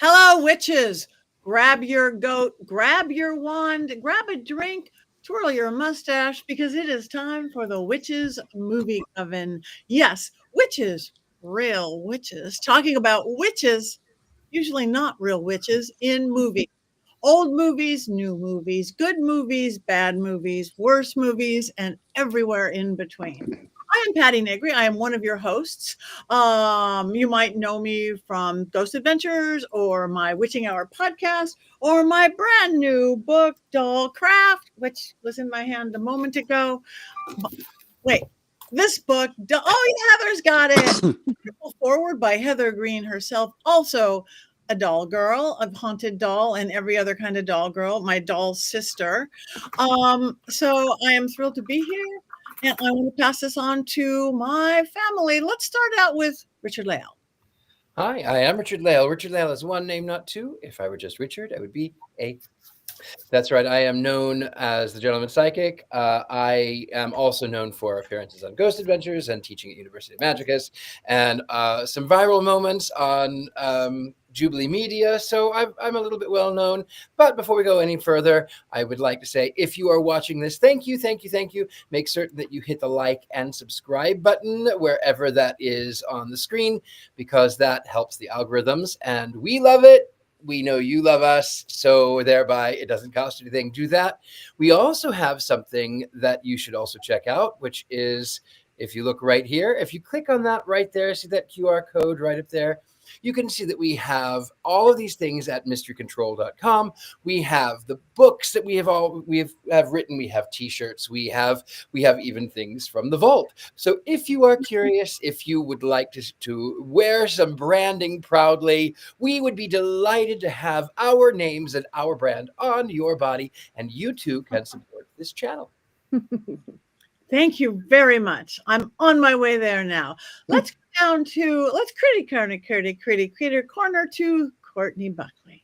Hello, witches. Grab your goat, grab your wand, grab a drink, twirl your mustache, because it is time for the Witches Movie Coven. Yes, witches, real witches, talking about witches, usually not real witches, in movies. Old movies, new movies, good movies, bad movies, worse movies, and everywhere in between. I am Patti Negri. I am one of your hosts. You might know me from Ghost Adventures or my Witching Hour podcast or my brand new book, Dollcraft, which was in my hand a moment ago. Wait, this book, oh, Heather's got it. Forward by Heather Greene herself, also a doll girl, a haunted doll, and every other kind of doll girl, my doll sister. So I am thrilled to be here. And I want to pass this on to my family. Let's start out with Richard-Lael. Hi, I am Richard-Lael. Richard-Lael is one name, not two. If I were just Richard, I would be a. That's right. I am known as the Gentleman Psychic. I am also known for appearances on Ghost Adventures and teaching at University of Magicus, and some viral moments on Jubilee Media. So I'm a little bit well known. But before we go any further, I would like to say, if you are watching this, thank you, thank you, thank you. Make certain that you hit the like and subscribe button wherever that is on the screen, because that helps the algorithms, and we love it. We know you love us, so thereby it doesn't cost anything. Do that. We also have something that you should also check out, which is, if you look right here, if you click on that right there, see that QR code right up there, you can see that we have all of these things at mysterycontrol.com. We have the books that we have written. We have T-shirts. We have even things from the vault. So if you are curious, if you would like to wear some branding proudly, we would be delighted to have our names and our brand on your body, and you too can support this channel. Thank you very much. I'm on my way there now. Let's critter corner to Courtney Buckley.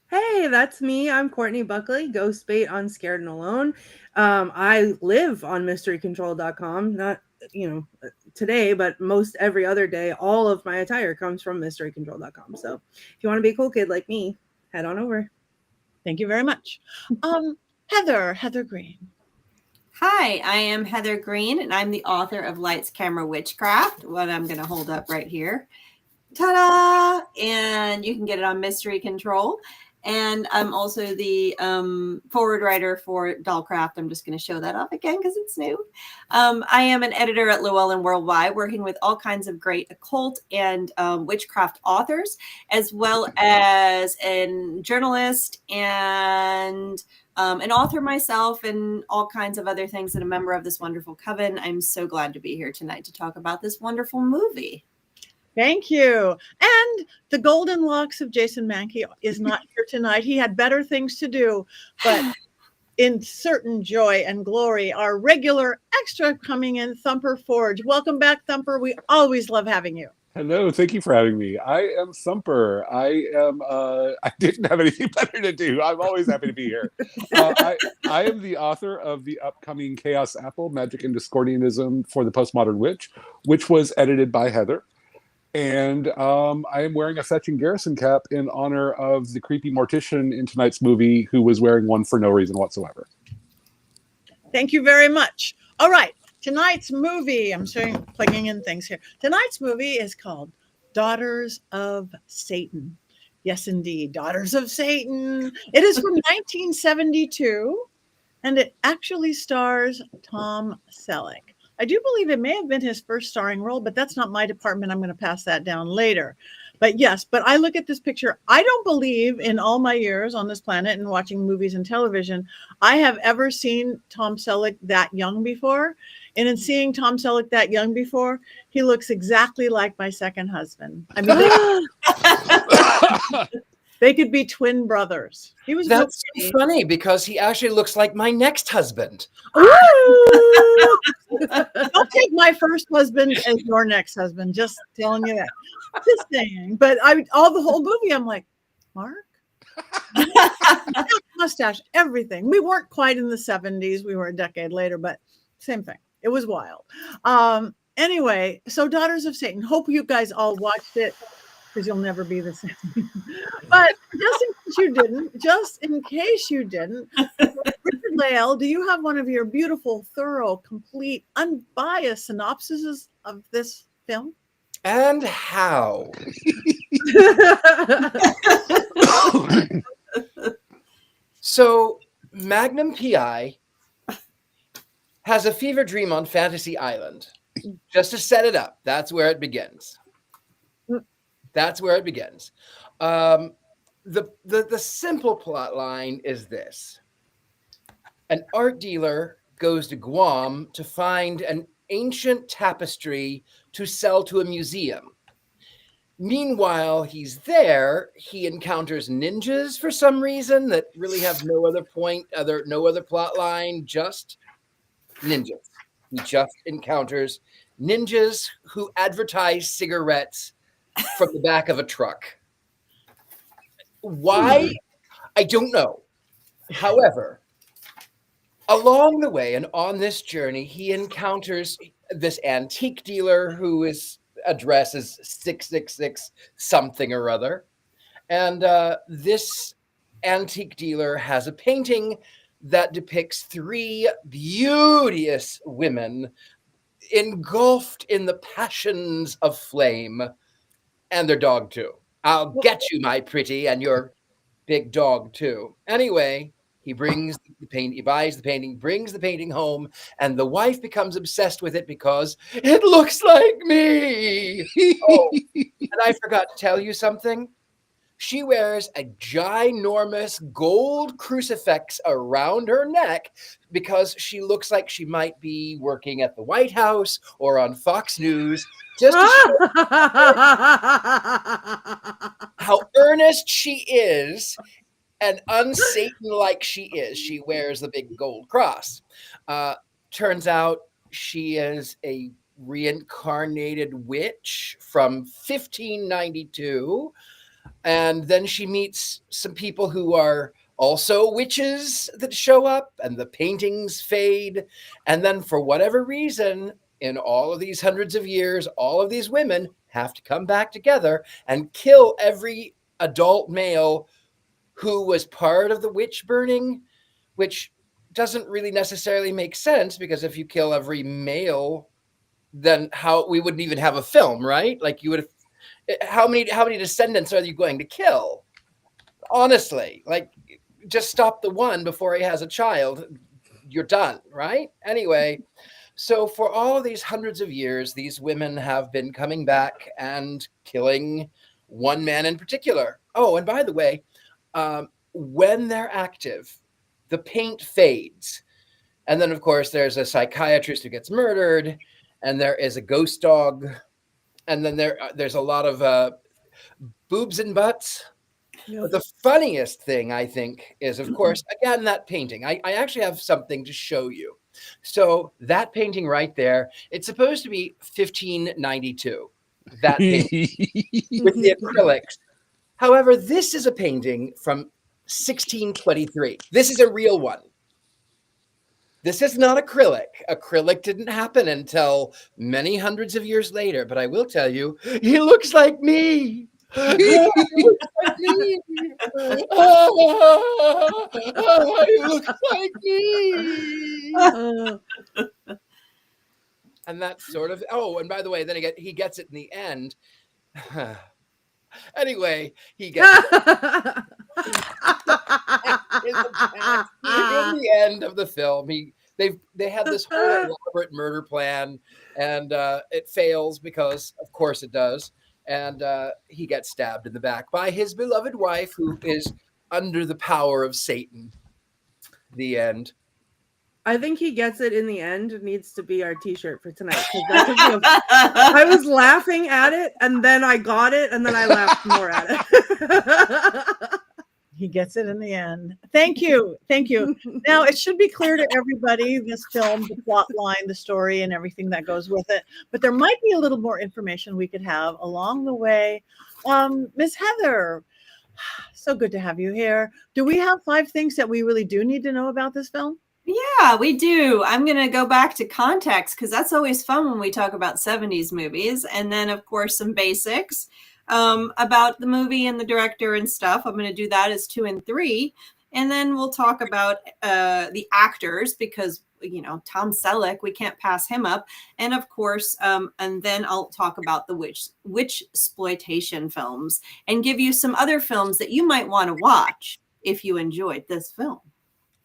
Hey, that's me. I'm Courtney Buckley, Ghost Bait on Scared and Alone. I live on mysterycontrol.com, not, today, but most every other day. All of my attire comes from mysterycontrol.com. So if you want to be a cool kid like me, head on over. Thank you very much. Heather Greene. Hi, I am Heather Greene, and I'm the author of Lights, Camera, Witchcraft, what I'm going to hold up right here. Ta-da! And you can get it on Mystery Control. And I'm also the forward writer for Dollcraft. I'm just going to show that off again because it's new. I am an editor at Llewellyn Worldwide, working with all kinds of great occult and witchcraft authors, as well as a journalist and an author myself, and all kinds of other things, and a member of this wonderful coven. I'm so glad to be here tonight to talk about this wonderful movie. Thank you. And the golden locks of Jason Mankey is not here tonight. He had better things to do, but in certain joy and glory, our regular extra coming in, Thumper Forge. Welcome back, Thumper. We always love having you. Hello, thank you for having me. I am Thumper. I didn't have anything better to do. I'm always happy to be here. I am the author of the upcoming Chaos Apple, Magic and Discordianism for the Postmodern Witch, which was edited by Heather. And I am wearing a Fetching Garrison cap in honor of the creepy mortician in tonight's movie who was wearing one for no reason whatsoever. Thank you very much. All right. Tonight's movie, I'm plugging in things here. Tonight's movie is called Daughters of Satan. Yes, indeed. Daughters of Satan. It is from 1972, and it actually stars Tom Selleck. I do believe it may have been his first starring role, but that's not my department. I'm going to pass that down later. But yes, I look at this picture. I don't believe in all my years on this planet and watching movies and television, I have ever seen Tom Selleck that young before. And in seeing Tom Selleck that young before, he looks exactly like my second husband. I mean, they could be twin brothers. He was. That's funny because he actually looks like my next husband. Don't take my first husband as your next husband. Just telling you that. Just saying. But the whole movie, I'm like, Mark? Mustache, everything. We weren't quite in the 70s. We were a decade later, but same thing. It was wild. Anyway, so Daughters of Satan. Hope you guys all watched it. because you'll never be the same. But just in case you didn't, Richard-Lael, do you have one of your beautiful, thorough, complete, unbiased synopsises of this film? And how? So, Magnum PI has a fever dream on Fantasy Island. Just to set it up, that's where it begins. That's where it begins. The simple plot line is this. An art dealer goes to Guam to find an ancient tapestry to sell to a museum. Meanwhile, he's there, he encounters ninjas for some reason that really have no other plot line, just ninjas. He just encounters ninjas who advertise cigarettes from the back of a truck. Why? I don't know. However, along the way and on this journey, he encounters this antique dealer who is address is 666 something or other. And this antique dealer has a painting that depicts 3 beauteous women engulfed in the passions of flame, and their dog too. I'll get you, my pretty, and your big dog too. Anyway, he brings the paint, he buys the painting, brings the painting home, and the wife becomes obsessed with it because it looks like me. Oh, and I forgot to tell you something. She wears a ginormous gold crucifix around her neck because she looks like she might be working at the White House or on Fox News, just to show how earnest she is and unsatan-like she is. She wears the big gold cross. Turns out she is a reincarnated witch from 1592. And then she meets some people who are also witches that show up, and the paintings fade. And then for whatever reason, in all of these hundreds of years, all of these women have to come back together and kill every adult male who was part of the witch burning, which doesn't really necessarily make sense, because if you kill every male, then how we wouldn't even have a film, right? Like you would have. How many descendants are you going to kill? Honestly, like just stop the one before he has a child. You're done, right? Anyway, so for all these hundreds of years, these women have been coming back and killing one man in particular. Oh, and by the way, when they're active, the paint fades. And then, of course, there's a psychiatrist who gets murdered, and there is a ghost dog. And then there's a lot of boobs and butts. Yep. But the funniest thing, I think, is, of course, again, that painting. I actually have something to show you. So that painting right there, it's supposed to be 1592, that painting, with the acrylics. However, this is a painting from 1623. This is a real one. This is not acrylic. Acrylic didn't happen until many hundreds of years later, but I will tell you, he looks like me. He looks like me. He looks like me. And that's sort of, oh, and by the way, then he gets it in the end. Anyway, he gets it. In the end of the film, they had this whole elaborate murder plan, and it fails because, of course, it does. And he gets stabbed in the back by his beloved wife, who is under the power of Satan. The end. I think he gets it in the end. It needs to be our T-shirt for tonight. I was laughing at it, and then I got it, and then I laughed more at it. He gets it in the end. Thank you. Thank you. Now, it should be clear to everybody, this film, the plot line, the story, and everything that goes with it. But there might be a little more information we could have along the way. Ms. Heather, so good to have you here. Do we have 5 things that we really do need to know about this film? Yeah, we do. I'm going to go back to context because that's always fun when we talk about 70s movies. And then, of course, some basics. about the movie and the director and stuff. I'm going to do that as 2 and 3. And then we'll talk about the actors, because, you know, Tom Selleck, we can't pass him up. And of course, and then I'll talk about the witch exploitation films and give you some other films that you might want to watch if you enjoyed this film.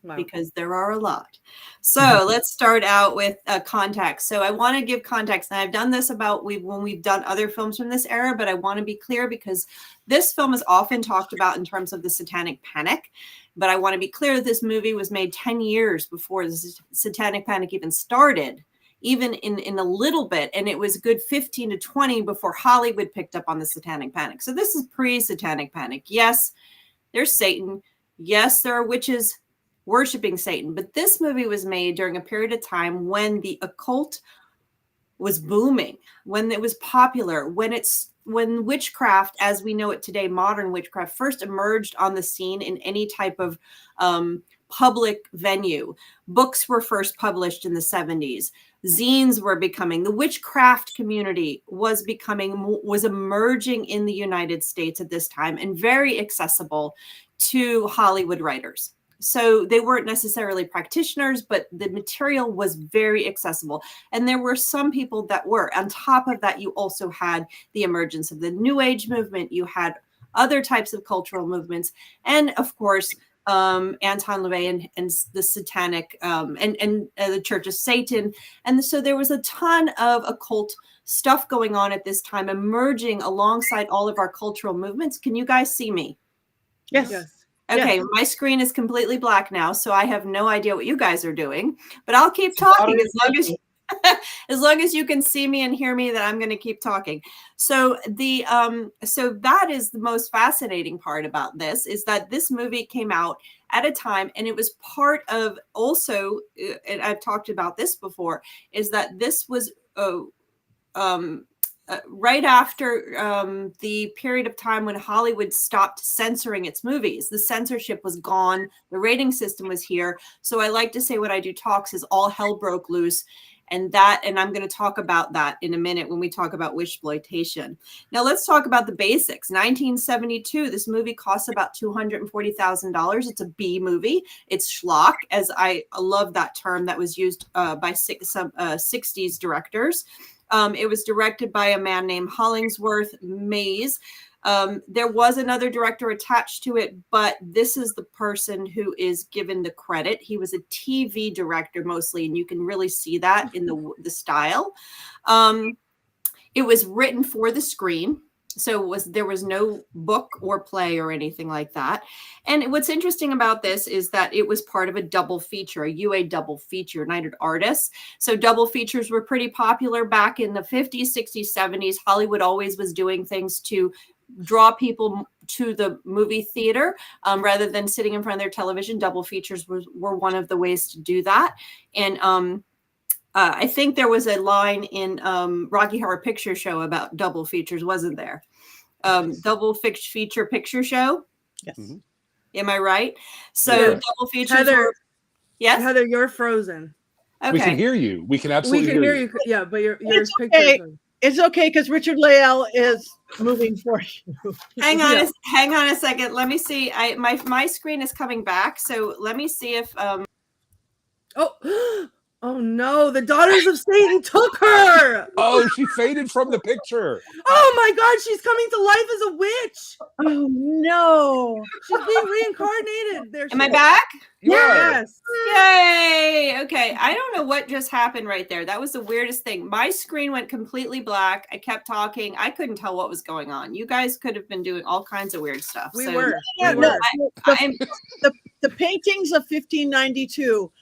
Wow. Because there are a lot. So let's start out with context. So I want to give context, and I've done this when we've done other films from this era, but I want to be clear because this film is often talked about in terms of the Satanic Panic. But I want to be clear that this movie was made 10 years before the Satanic Panic even started, even in a little bit. And it was a good 15 to 20 before Hollywood picked up on the Satanic Panic. So this is pre-Satanic Panic. Yes, there's Satan. Yes, there are witches worshiping Satan. But this movie was made during a period of time when the occult was booming, when it was popular, when witchcraft, as we know it today, modern witchcraft, first emerged on the scene in any type of public venue. Books were first published in the 70s. Zines were becoming, the witchcraft community was emerging in the United States at this time and very accessible to Hollywood writers. So they weren't necessarily practitioners, but the material was very accessible. And there were some people that were. On top of that, you also had the emergence of the New Age movement. You had other types of cultural movements. And of course, Anton LaVey and the Satanic and the Church of Satan. And so there was a ton of occult stuff going on at this time, emerging alongside all of our cultural movements. Can you guys see me? Yes. Okay, yes. My screen is completely black now, so I have no idea what you guys are doing, but I'll keep talking as long as you can see me and hear me, that I'm going to keep talking. So so that is the most fascinating part about this, is that this movie came out at a time, and it was part of also, and I've talked about this before, is that this was right after the period of time when Hollywood stopped censoring its movies. The censorship was gone. The rating system was here. So I like to say, when I do talks, is all hell broke loose. And I'm going to talk about that in a minute when we talk about witchploitation. Now let's talk about the basics. 1972, this movie costs about $240,000. It's a B movie. It's schlock, as I love that term that was used by some 60s directors. It was directed by a man named Hollingsworth Mays. There was another director attached to it, but this is the person who is given the credit. He was a TV director mostly, and you can really see that in the style. It was written for the screen. So there was no book or play or anything like that. And what's interesting about this is that it was part of a double feature, a UA double feature, United Artists. So double features were pretty popular back in the 50s, 60s, 70s. Hollywood always was doing things to draw people to the movie theater rather than sitting in front of their television. Double features were one of the ways to do that. And I think there was a line in Rocky Horror Picture Show about double features, wasn't there? Double feature picture show. Yes. Mm-hmm. Am I right? So Yeah. double features. Heather, yes. Heather, you're frozen. Okay. We can hear you. We can absolutely We can hear you. Yeah, but your It's picture. okay. It's okay, because Richard-Lael is moving for you. Hang on a second. Let me see. My screen is coming back. So let me see if Oh no, the daughters of Satan took her. Oh, she faded from the picture. Oh my God, she's coming to life as a witch. Oh no. She's being reincarnated. There am I back? Yes. Yay. Okay. I don't know what just happened right there. That was the weirdest thing. My screen went completely black. I kept talking. I couldn't tell what was going on. You guys could have been doing all kinds of weird stuff. We So were. Yeah, We no, were. the paintings of 1592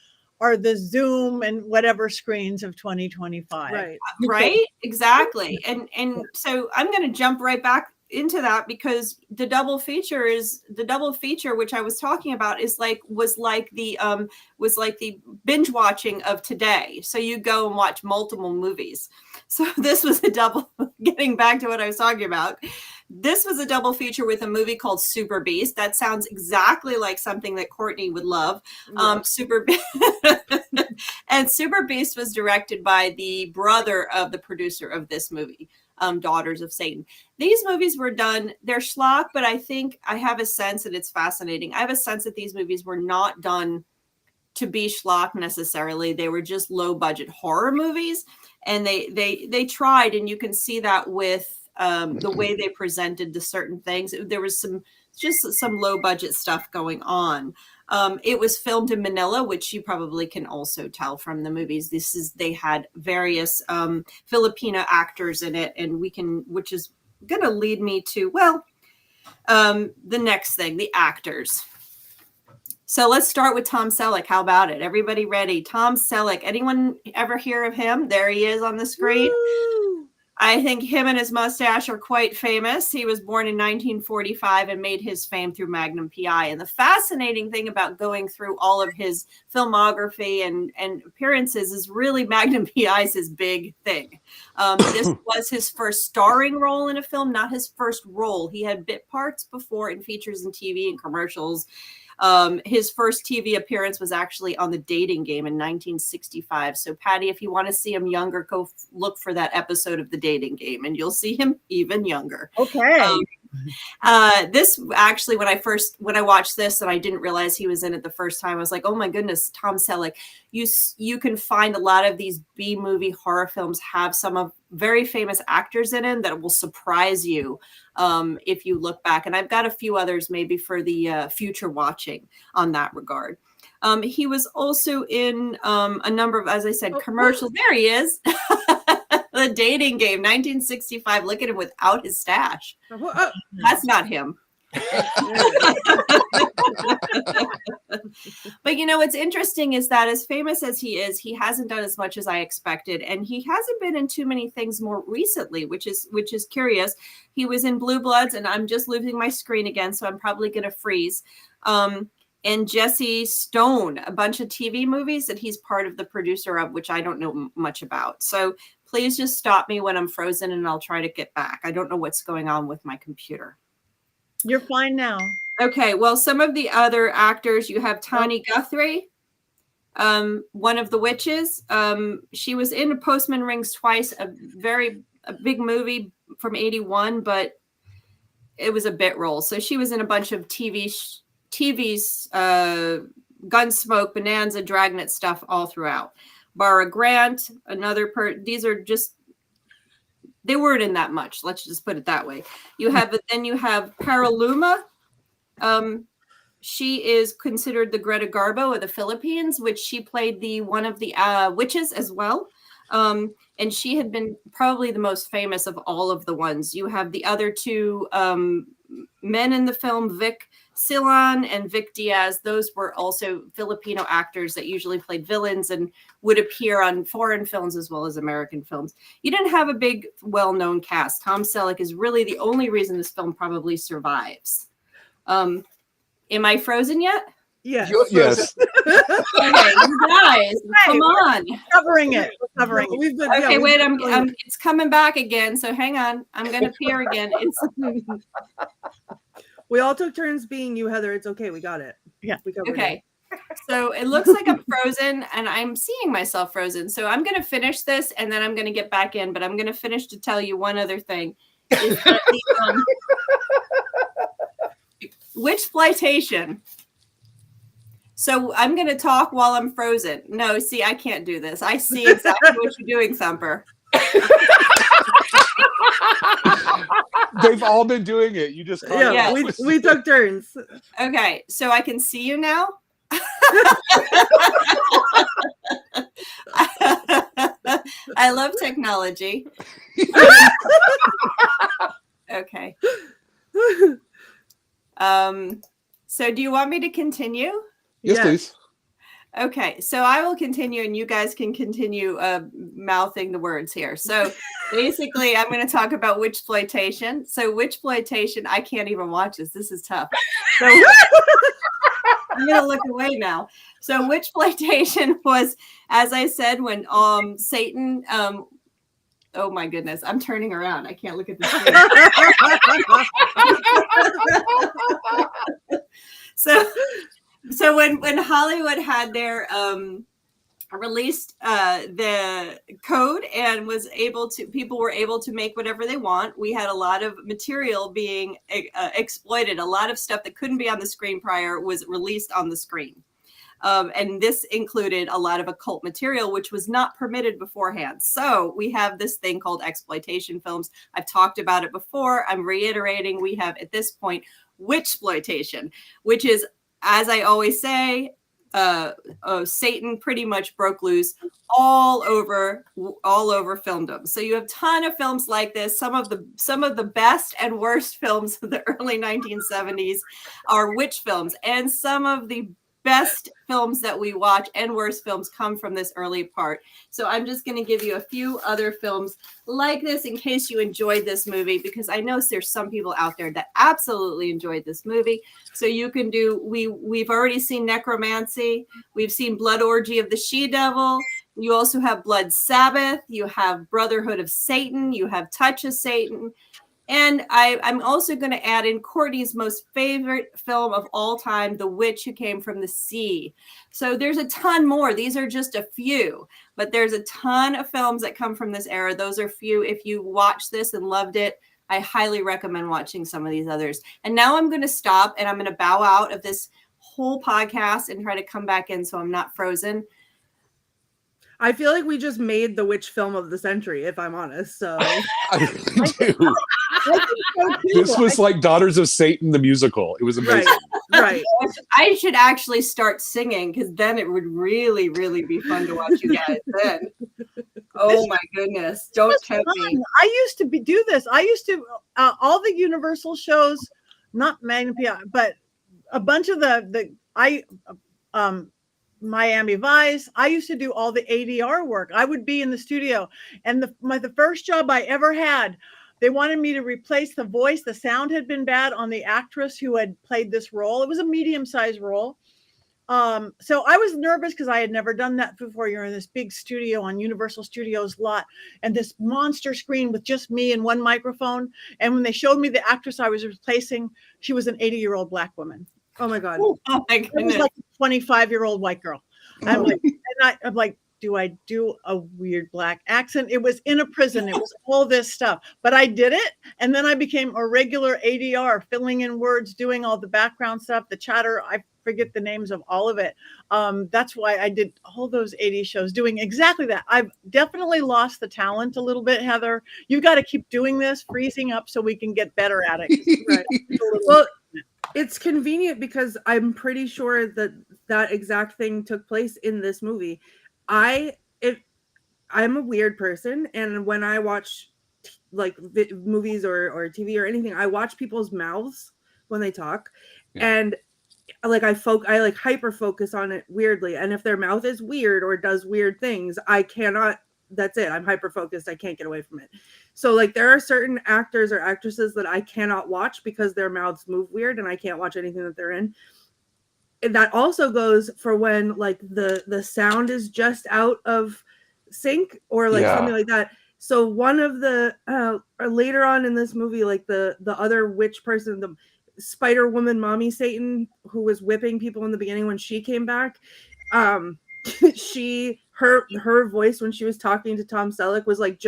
are the Zoom and whatever screens of 2025. Right. Exactly. And so I'm going to jump right back into that, because the double feature, which I was talking about, was like the binge watching of today. So you go and watch multiple movies. So this was a double, getting back to what I was talking about. This was a double feature with a movie called Super Beast. That sounds exactly like something that Courtney would love. Super and Super Beast was directed by the brother of the producer of this movie. Daughters of Satan. These movies were done, they're schlock, but I think I have a sense that it's fascinating. I have a sense that these movies were not done to be schlock necessarily. They were just low budget horror movies, and they tried, and you can see that with the way they presented the certain things. There was some low budget stuff going on. It was filmed in Manila, which you probably can also tell from the movies. They had various Filipino actors in it, and which is going to lead me to, the next thing, the actors. So let's start with Tom Selleck. How about it? Everybody ready? Tom Selleck. Anyone ever hear of him? There he is on the screen. Woo! I think him and his mustache are quite famous. He was born in 1945 and made his fame through Magnum PI. And the fascinating thing about going through all of his filmography and appearances is really Magnum PI is his big thing. This was his first starring role in a film, not his first role. He had bit parts before in features and TV and commercials. His first TV appearance was actually on The Dating Game in 1965. So, Patti, if you want to see him younger, go look for that episode of The Dating Game, and you'll see him even younger. Okay. This actually, when I watched this and I didn't realize he was in it the first time, I was like, oh my goodness, Tom Selleck. You can find a lot of these B-movie horror films have some of very famous actors in it that will surprise you if you look back. And I've got a few others maybe for the future watching on that regard. He was also in a number of, as I said, commercials. There he is. The Dating Game, 1965. Look at him without his stash. That's not him. But what's interesting is that as famous as he is, he hasn't done as much as I expected, and he hasn't been in too many things more recently, which is curious. He was in Blue Bloods, and I'm just losing my screen again, so I'm probably going to freeze. And Jesse Stone, a bunch of TV movies that he's part of the producer of, which I don't know much about. So please just stop me when I'm frozen and I'll try to get back. I don't know what's going on with my computer. You're fine now. Okay, well, some of the other actors, you have Tawny Guthrie, one of the witches. She was in Postman Rings twice, a big movie from 81, but it was a bit role. So she was in a bunch of TV's Gunsmoke, Bonanza, Dragnet stuff all throughout. Bara Grant, these are just, they weren't in that much. Let's just put it that way. You have Paraluma. She is considered the Greta Garbo of the Philippines, which she played one of the witches as well. And she had been probably the most famous of all of the ones. You have the other two men in the film, Vic Silan and Vic Diaz. Those were also Filipino actors that usually played villains and would appear on foreign films as well as American films. You didn't have a big, well-known cast. Tom Selleck is really the only reason this film probably survives. Am I frozen yet? Yes. Yes. Okay, you guys, come on. Covering it. Covering it. We've been, Okay, yeah, wait, we've been- it's coming back again, so hang on. I'm going to appear again. We all took turns being you, Heather. It's okay. We got it. Yeah. We covered Okay. So it looks like I'm frozen and I'm seeing myself frozen. So I'm going to finish this and then I'm going to get back in, but I'm going to finish to tell you one other thing. Is that Witchploitation. So I'm going to talk while I'm frozen. No, see, I can't do this. I see exactly what you're doing, Thumper. They've all been doing it. You just it. Yeah, we took turns. Okay, so I can see you now. I love technology. Okay. So do you want me to continue? Yes, please. Okay, so I will continue and you guys can continue mouthing the words here. So basically, I'm going to talk about witchploitation. So witchploitation, I can't even watch this. This is tough. So I'm going to look away now. So witchploitation was, as I said, when Satan... oh my goodness, I'm turning around. I can't look at this. So when Hollywood had their released the code and people were able to make whatever they want. We had a lot of material being exploited. A lot of stuff that couldn't be on the screen prior was released on the screen. And this included a lot of occult material, which was not permitted beforehand. So we have this thing called exploitation films. I've talked about it before. I'm reiterating. We have at this point witchploitation, which is, as I always say, Satan pretty much broke loose all over filmdom. So you have a ton of films like this. Some of the best and worst films of the early 1970s are witch films, and some of the best films that we watch and worst films come from this early part. So I'm just going to give you a few other films like this in case you enjoyed this movie, because I know there's some people out there that absolutely enjoyed this movie. So you can do, we've already seen Necromancy. We've seen Blood Orgy of the She-Devil. You also have Blood Sabbath. You have Brotherhood of Satan. You have Touch of Satan. And I'm also going to add in Courtney's most favorite film of all time, The Witch Who Came from the Sea. So there's a ton more. These are just a few, but there's a ton of films that come from this era. Those are few. If you watched this and loved it, I highly recommend watching some of these others. And now I'm going to stop and I'm going to bow out of this whole podcast and try to come back in so I'm not frozen. I feel like we just made the witch film of the century, if I'm honest. So I really do. This was like Daughters of Satan, the musical. It was amazing. Right. I should actually start singing, because then it would really, really be fun to watch you guys then. Oh my goodness. Don't tempt me. I used to do this. I used to, all the Universal shows, not Magnum PI, but a bunch of Miami Vice. I used to do all the ADR work. I would be in the studio, and the first job I ever had, they wanted me to replace the voice. The sound had been bad on the actress who had played this role. It was a medium-sized role. So I was nervous because I had never done that before. You're in this big studio on Universal Studios lot, and this monster screen with just me and one microphone. And when they showed me the actress I was replacing, she was an 80-year-old Black woman. Oh my God. Oh my goodness. It was like a 25-year-old white girl. I'm like, do I do a weird Black accent? It was in a prison. It was all this stuff, but I did it. And then I became a regular ADR, filling in words, doing all the background stuff, the chatter. I forget the names of all of it. That's why I did all those 80s shows doing exactly that. I've definitely lost the talent a little bit, Heather. You've got to keep doing this, freezing up so we can get better at it. Right. Well, it's convenient because I'm pretty sure that exact thing took place in this movie. I'm a weird person, and when I watch like movies or TV or anything, I watch people's mouths when they talk, and like I hyper focus on it weirdly. And if their mouth is weird or does weird things, I cannot. That's it. I'm hyper focused. I can't get away from it. So like there are certain actors or actresses that I cannot watch because their mouths move weird and I can't watch anything that they're in. And that also goes for when like the sound is just out of sync or like something like that. So one of the later on in this movie, like the other witch person, the Spider Woman Mommy Satan, who was whipping people in the beginning when she came back, her voice when she was talking to Tom Selleck was like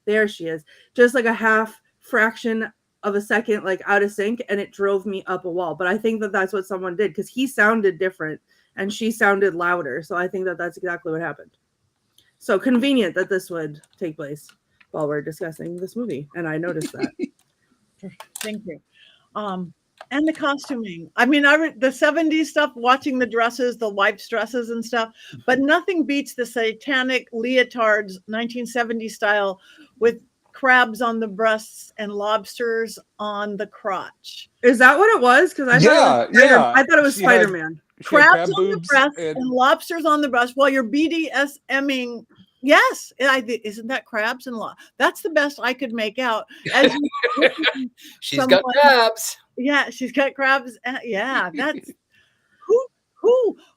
there she is, just like a half fraction of a second like out of sync, and it drove me up a wall. But I think that that's what someone did, because he sounded different and she sounded louder. So I think that that's exactly what happened. So convenient that this would take place while we're discussing this movie, and I noticed that. Thank you. And the costuming. I mean, the 70s stuff, watching the dresses, the wife's dresses and stuff, but nothing beats the satanic leotards, 1970s style, with crabs on the breasts and lobsters on the crotch. Is that what it was? Because I thought it was Spider-Man. Crabs on the breast and lobsters on the breast while you're BDSMing. Yes, isn't that crabs and that's the best I could make out. She's got crabs. Yeah, she's got crabs. Yeah, that's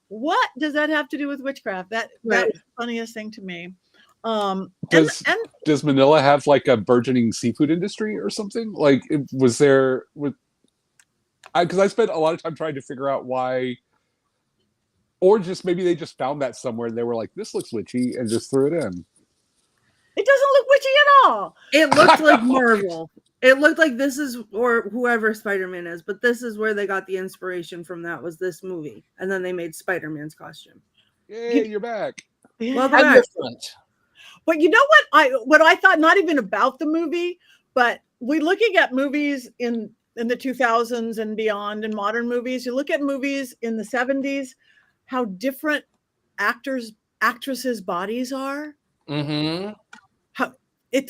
what does that have to do with witchcraft? That was the funniest thing to me. Does Manila have like a burgeoning seafood industry or something? Like, because I spent a lot of time trying to figure out why Or just maybe they just found that somewhere and they were like, this looks witchy, and just threw it in. It doesn't look witchy at all. It looked like Marvel. It looked like this is, or whoever Spider-Man is, but this is where they got the inspiration from. That was this movie. And then they made Spider-Man's costume. Yay, you're back. Welcome I'm back. different. But you know what I thought, not even about the movie, but we looking at movies in the 2000s and beyond, and modern movies, you look at movies in the 70s, how different actresses' bodies are. Mm-hmm.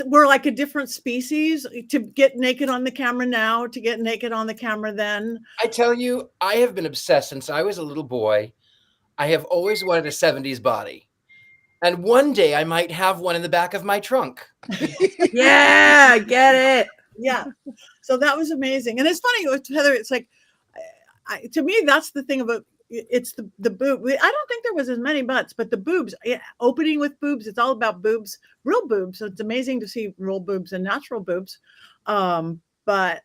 We're like a different species. To get naked on the camera now, to get naked on the camera then. I tell you, I have been obsessed since I was a little boy. I have always wanted a 70s body. And one day I might have one in the back of my trunk. Yeah, get it. Yeah. So that was amazing. And it's funny with Heather, it's like, to me, that's the thing about it's the boob. I don't think there was as many butts, but the boobs, opening with boobs, it's all about boobs, real boobs. So it's amazing to see real boobs and natural boobs. But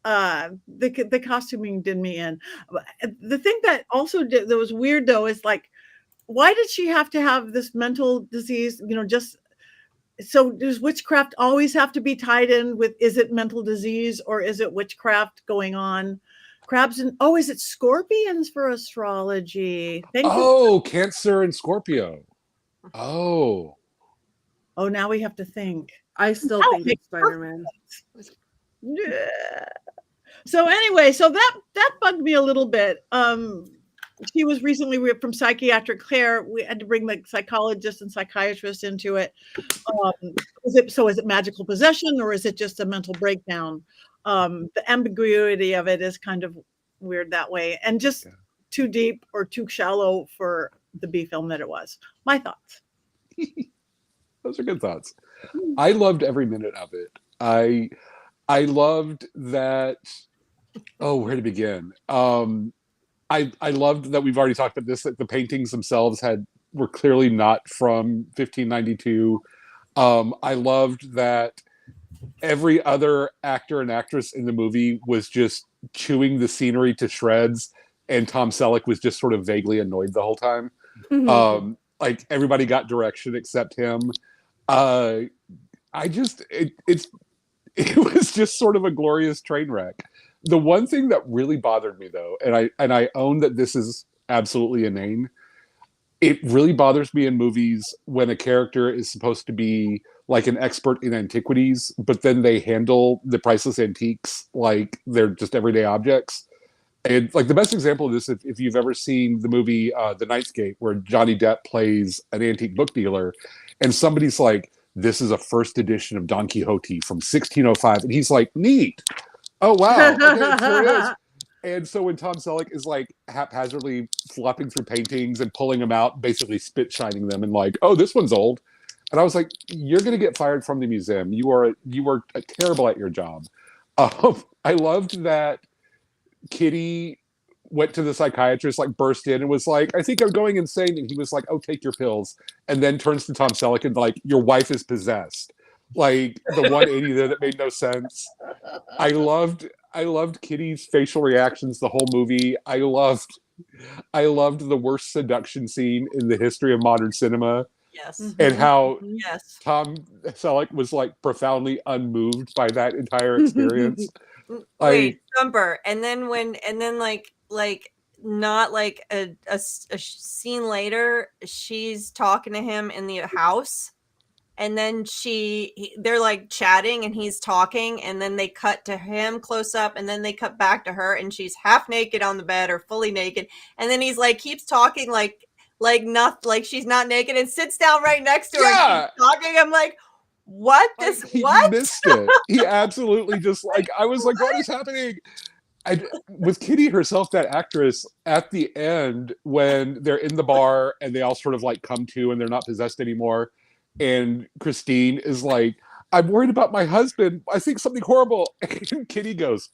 the costuming did me in. The thing that also that was weird though is like, why did she have to have this mental disease? Just so does witchcraft always have to be tied in with, is it mental disease or is it witchcraft going on? Crabs and is it scorpions for astrology? Cancer and Scorpio. Oh, now we have to think. I still think it's Spider-Man. Yeah. So anyway, so that bugged me a little bit. She was recently ripped from psychiatric care. We had to bring the psychologist and psychiatrist into it. Is it magical possession or is it just a mental breakdown? The ambiguity of it is kind of weird that way, and just too deep or too shallow for the B film that it was. My thoughts. Those are good thoughts. I loved every minute of it. I loved that. Oh, where to begin? I loved that we've already talked about this, that the paintings themselves were clearly not from 1592. I loved that every other actor and actress in the movie was just chewing the scenery to shreds, and Tom Selleck was just sort of vaguely annoyed the whole time. Like everybody got direction except him. It was just sort of a glorious train wreck. The one thing that really bothered me though, and I own that this is absolutely inane, it really bothers me in movies when a character is supposed to be like an expert in antiquities, but then they handle the priceless antiques like they're just everyday objects. And like the best example of this, if you've ever seen the movie The Nightscape, where Johnny Depp plays an antique book dealer, and somebody's like, this is a first edition of Don Quixote from 1605. And he's like, neat. Oh, wow. Okay, sure is. And so when Tom Selleck is like haphazardly flopping through paintings and pulling them out, basically spit shining them and like, oh, this one's old. And I was like, you're going to get fired from the museum. You were terrible at your job. I loved that Kitty went to the psychiatrist, like burst in and was like, I think I'm going insane. And he was like, oh, take your pills. And then turns to Tom Selleck and like, your wife is possessed. Like the 180 there that made no sense. I loved Kitty's facial reactions the whole movie. I loved the worst seduction scene in the history of modern cinema. Yes. And how Tom Selleck was like profoundly unmoved by that entire experience. Wait, Thumper. And then not like a scene later, she's talking to him in the house. And then they're like chatting and he's talking, and then they cut to him close up, and then they cut back to her and she's half naked on the bed or fully naked. And then he's like, keeps talking like she's not naked, and sits down right next to her and keeps talking. I'm like, what? He missed it. He absolutely just like, I was like, what is happening? With Kitty herself, that actress, at the end when they're in the bar and they all sort of like come to and they're not possessed anymore. And Christine is like, I'm worried about my husband. I think something horrible. And Kitty goes,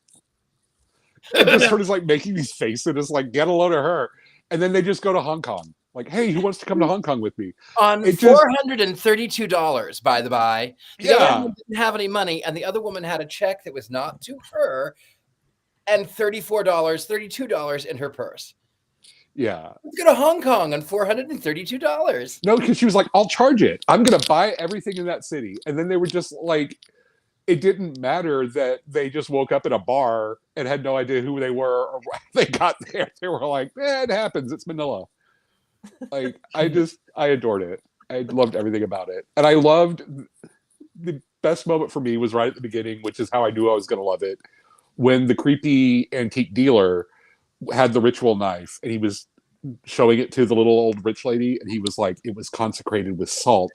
and just sort of like making these faces, and is like, get a load of her. And then they just go to Hong Kong. Like, hey, who wants to come to Hong Kong with me? On $432, by the by. The other woman didn't have any money, and the other woman had a check that was not to her, and $32 in her purse. Yeah. Let's go to Hong Kong on $432. No, because she was like, I'll charge it. I'm going to buy everything in that city. And then they were just like, it didn't matter that they just woke up at a bar and had no idea who they were or how they got there. They were like, it happens. It's Manila. Like, I adored it. I loved everything about it. And I loved, the best moment for me was right at the beginning, which is how I knew I was going to love it, when the creepy antique dealer had the ritual knife and he was showing it to the little old rich lady, and he was like, it was consecrated with salt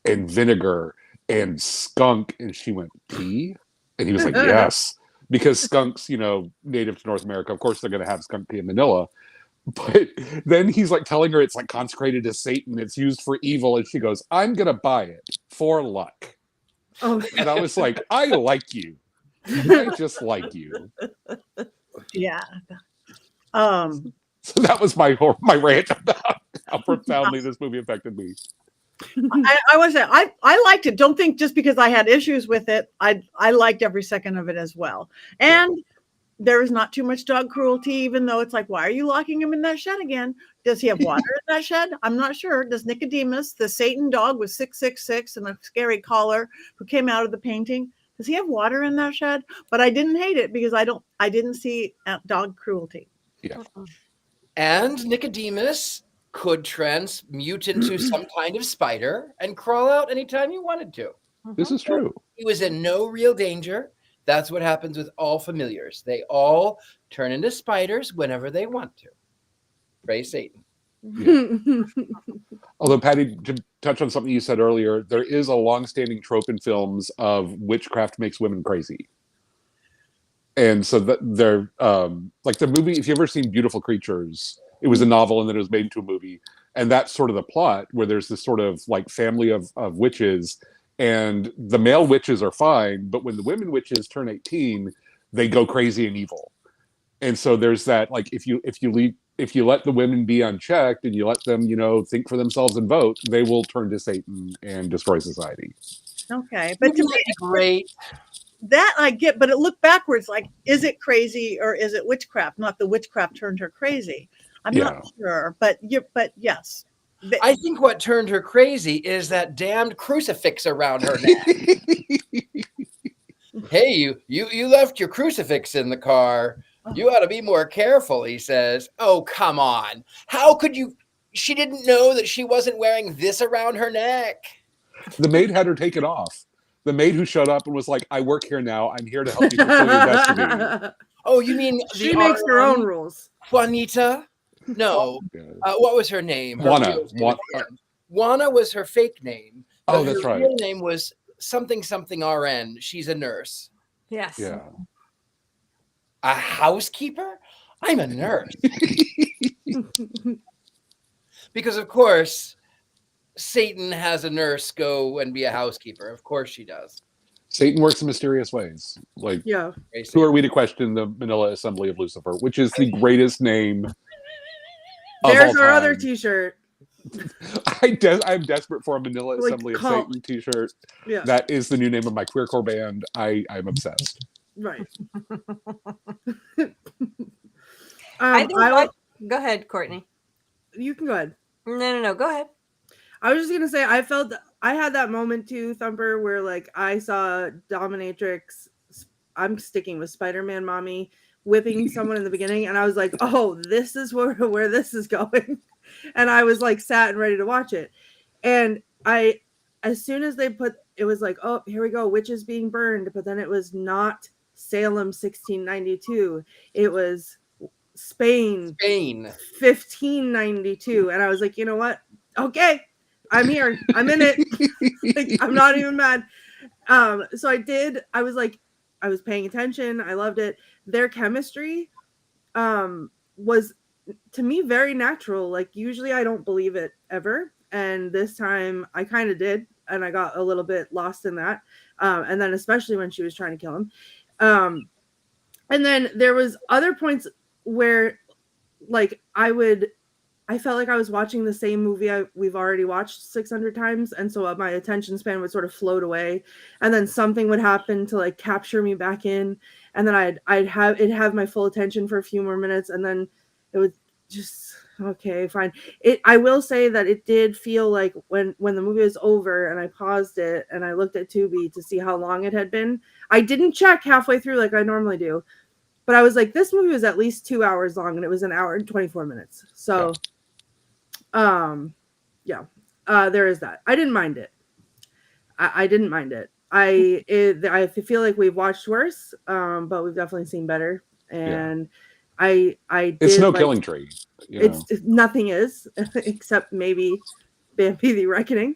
and vinegar and skunk, and she went, pee? And he was like, yes, because skunks, native to North America, of course they're going to have skunk pee in Manila. But then he's like telling her it's like consecrated to Satan, it's used for evil, and she goes, I'm going to buy it for luck. Oh, And I was like, I like you. I just like you. Yeah. So that was my rant about how profoundly this movie affected me. I was say I liked it. Don't think just because I had issues with it, I liked every second of it as well. And there is not too much dog cruelty, even though it's like, why are you locking him in that shed again? Does he have water in that shed? I'm not sure. Does Nicodemus, the Satan dog with 666 and a scary collar who came out of the painting, does he have water in that shed? But I didn't hate it because I didn't see dog cruelty. Yeah. And Nicodemus could transmute into some kind of spider and crawl out anytime you wanted to. This is true. He was in no real danger. That's what happens with all familiars. They all turn into spiders whenever they want to. Praise Satan. Yeah. Although, Patti, to touch on something you said earlier, there is a long-standing trope in films of witchcraft makes women crazy. And so they're like the movie, if you've ever seen Beautiful Creatures, it was a novel and then it was made into a movie. And that's sort of the plot, where there's this sort of like family of witches, and the male witches are fine, but when the women witches turn 18, they go crazy and evil. And so there's that, like, if you let the women be unchecked and you let them, think for themselves and vote, they will turn to Satan and destroy society. Okay, but to me, Great. that I get, but it looked backwards. Like, is it crazy or is it witchcraft? Not the witchcraft turned her crazy. I'm not sure, but yes. I think what turned her crazy is that damned crucifix around her neck. Hey, you left your crucifix in the car. You ought to be more careful, he says. Oh, come on. How could you? She didn't know that she wasn't wearing this around her neck. The maid had her take it off. The maid who showed up and was like, I work here now. I'm here to help you fulfill your destiny. Oh, you mean she makes her own rules. Juanita? No. What was her name? Juana. Juana was her fake name. Oh, that's her right. real name was something RN. She's a nurse. Yes. Yeah. A housekeeper? I'm a nurse. Because, of course, Satan has a nurse go and be a housekeeper. Of course she does. Satan works in mysterious ways. Like, yeah. Who are we to question the Manila Assembly of Lucifer, which is the greatest name There's our other t-shirt. I'm desperate for a Manila Assembly of Satan t-shirt. Yeah. That is the new name of my queercore band. I'm obsessed. Right. Go ahead, Courtney. You can go ahead. No. Go ahead. I was just gonna say I had that moment too, Thumper, where like I saw Dominatrix. I'm sticking with Spider-Man mommy whipping someone in the beginning, and I was like, oh, this is where this is going. And I was like sat and ready to watch it. And as soon as they put it was like, oh, here we go, witches being burned, but then it was not Salem 1692. It was Spain 1592. And I was like, you know what? Okay, I'm here. I'm in it. Like, I'm not even mad. So I was paying attention. I loved it. Their chemistry was, to me, very natural. Like, usually I don't believe it ever. And this time I kind of did. And I got a little bit lost in that. And then especially when she was trying to kill him. And then there was other points where like I felt like I was watching the same movie we've already watched 600 times. And so my attention span would sort of float away. And then something would happen to like capture me back in. And then I'd have my full attention for a few more minutes. And then it would just, Okay, fine. I will say that it did feel like when the movie was over and I paused it and I looked at Tubi to see how long it had been. I didn't check halfway through like I normally do, but I was like, this movie was at least 2 hours long, and it was an hour and 24 minutes. So, yeah, there is that. I didn't mind it. I didn't mind it. I feel like we've watched worse, but we've definitely seen better. And I It's did no like, killing tree. It's nothing is except maybe Bambi the Reckoning,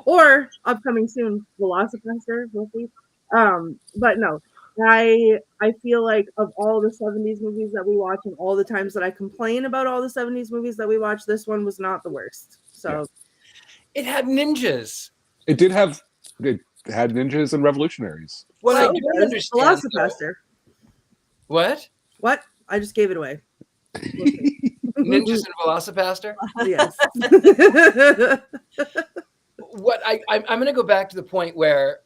or upcoming soon Velocipaster. We'll see. But no, I feel like of all the 70s movies that we watch and all the times that I complain about all the 70s movies that we watch, this one was not the worst. So it had ninjas. It had ninjas and revolutionaries. What I don't understand. Velocipaster. What? What? I just gave it away. Ninjas and Velocipaster? Yes. What I'm going to go back to the point where,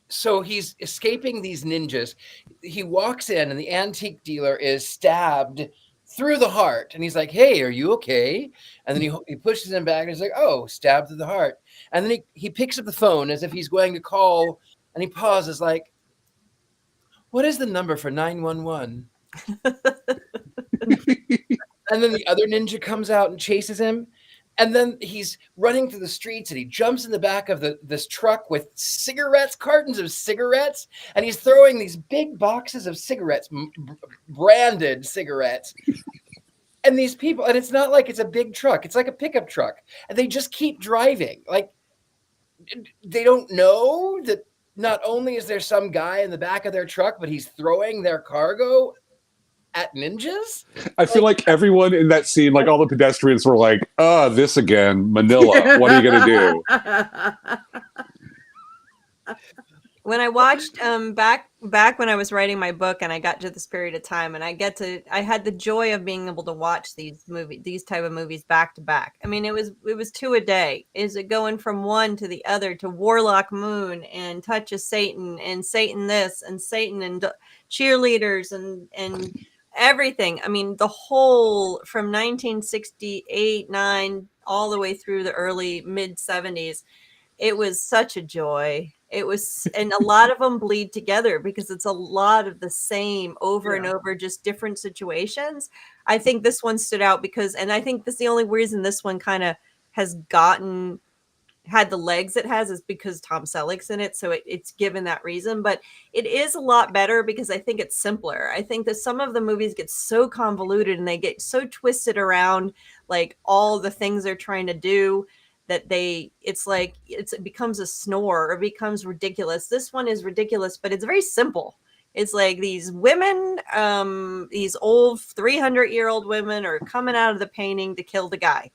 so he's escaping these ninjas. He walks in and the antique dealer is stabbed through the heart. And he's like, hey, are you okay? And then he pushes him back and he's like, oh, stabbed through the heart. And then he picks up the phone as if he's going to call, and he pauses like, what is the number for 911? And then the other ninja comes out and chases him. And then he's running through the streets and he jumps in the back of this truck with cigarettes, cartons of cigarettes. And he's throwing these big boxes of cigarettes, branded cigarettes. And these people, and it's not like it's a big truck. It's like a pickup truck. And they just keep driving. Like, they don't know that not only is there some guy in the back of their truck, but he's throwing their cargo at ninjas. I feel like everyone in that scene, like all the pedestrians were like, this again, Manila. What are you going to do? When I watched back when I was writing my book and I got to this period of time and I had the joy of being able to watch these type of movies back to back. I mean, it was 2 a day. Is it going from one to the other to Warlock Moon and Touch of Satan and Satan this and Satan and cheerleaders and everything. I mean, the whole from 1968, 9 all the way through the early mid 70s. It was such a joy. It was, and a lot of them bleed together because it's a lot of the same over and over, just different situations. I think this one stood out because, and I think that's the only reason this one kind of has had the legs it has is because Tom Selleck's in it. So it's given that reason, but it is a lot better because I think it's simpler. I think that some of the movies get so convoluted and they get so twisted around like all the things they're trying to do that it becomes a snore or becomes ridiculous. This one is ridiculous, but it's very simple. It's like these women, these old 300-year-old women are coming out of the painting to kill the guy.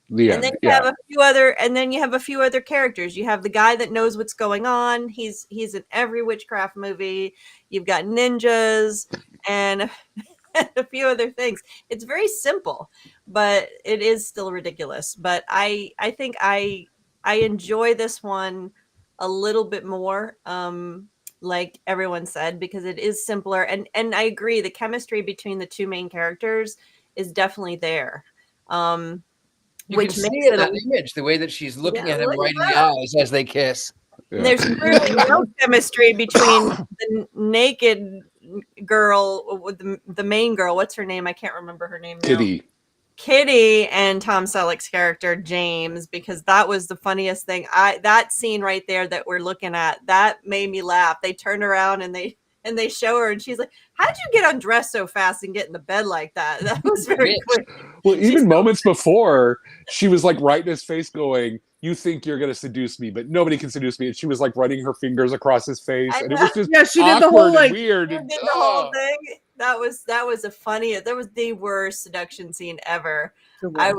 And then you have a few other characters. You have the guy that knows what's going on. He's in every witchcraft movie. You've got ninjas and a few other things. It's very simple, but it is still ridiculous. But I think I enjoy this one a little bit more, like everyone said, because it is simpler. And I agree, the chemistry between the two main characters is definitely there. You can see it in that image, the way that she's looking at him right in the eyes as they kiss. Yeah. There's really no chemistry between the naked girl with the main girl. What's her name? I can't remember her name now. Kitty and Tom Selleck's character James, because that was the funniest thing. That scene right there that we're looking at, that made me laugh. They turn around and they show her and she's like, how'd you get undressed so fast and get in the bed like that? That was very quick. Well, even moments before, she was like right in his face going, you think you're going to seduce me, but nobody can seduce me. And she was like running her fingers across his face. And it was just she did the whole like weird. Did the whole thing. That was the worst seduction scene ever. I